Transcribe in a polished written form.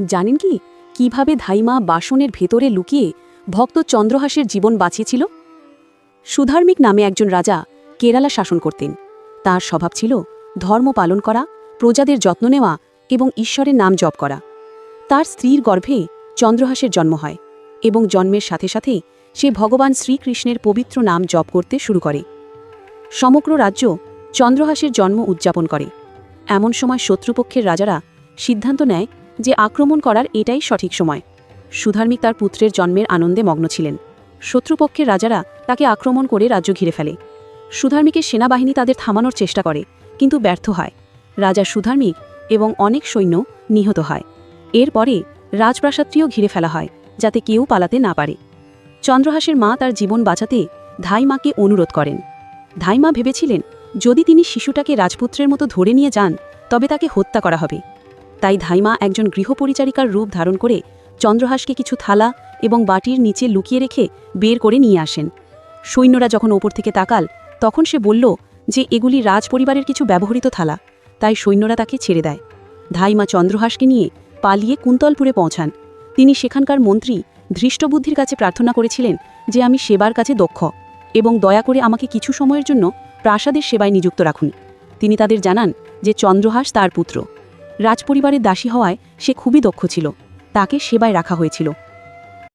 জানেন কি কিভাবে ধাইমা বাসনের ভেতরে লুকিয়ে ভক্ত চন্দ্রহাসের জীবন বাঁচিয়েছিল? সুধার্মিক নামে একজন রাজা কেরালা শাসন করতেন। তার স্বভাব ছিল ধর্ম পালন করা, প্রজাদের যত্ন নেওয়া এবং ঈশ্বরের নাম জপ করা। তার স্ত্রীর গর্ভে চন্দ্রহাসের জন্ম হয় এবং জন্মের সাথে সাথে সে ভগবান শ্রীকৃষ্ণের পবিত্র নাম জপ করতে শুরু করে। সমগ্র রাজ্য চন্দ্রহাসের জন্ম উদযাপন করে। এমন সময় শত্রুপক্ষের রাজারা সিদ্ধান্ত নেয় যে আক্রমণ করার এটাই সঠিক সময়। সুধার্মিক তার পুত্রের জন্মের আনন্দে মগ্ন ছিলেন। শত্রুপক্ষের রাজারা তাকে আক্রমণ করে রাজ্য ঘিরে ফেলে। সুধার্মিকের সেনাবাহিনী তাদের থামানোর চেষ্টা করে, কিন্তু ব্যর্থ হয়। রাজা সুধার্মিক এবং অনেক সৈন্য নিহত হয়। এরপরে রাজপ্রাসাদটিও ঘিরে ফেলা হয়, যাতে কেউ পালাতে না পারে। চন্দ্রহাসের মা তার জীবন বাঁচাতে ধাইমাকে অনুরোধ করেন। ধাইমা ভেবেছিলেন যদি তিনি শিশুটাকে রাজপুত্রের মতো ধরে নিয়ে যান তবে তাকে হত্যা করা হবে। তাই ধাইমা একজন গৃহপরিচারিকার রূপ ধারণ করে চন্দ্রহাসকে কিছু থালা এবং বাটির নিচে লুকিয়ে রেখে বের করে নিয়ে আসেন। সৈন্যরা যখন ওপর থেকে তাকাল তখন সে বলল যে এগুলি রাজপরিবারের কিছু ব্যবহৃত থালা, তাই সৈন্যরা তাকে ছেড়ে দেয়। ধাইমা চন্দ্রহাসকে নিয়ে পালিয়ে কুন্তলপুরে পৌঁছান। তিনি সেখানকার মন্ত্রী ধৃষ্টবুদ্ধির কাছে প্রার্থনা করেছিলেন যে আমি সেবার কাছে দক্ষ এবং দয়া করে আমাকে কিছু সময়ের জন্য প্রাসাদের সেবায় নিযুক্ত রাখুন। তিনি তাদের জানান যে চন্দ্রহাস তার পুত্র। রাজপরিবারের দাসী হওয়ায় সে খুবই দক্ষ ছিল, তাকে সেবায় রাখা হয়েছিল।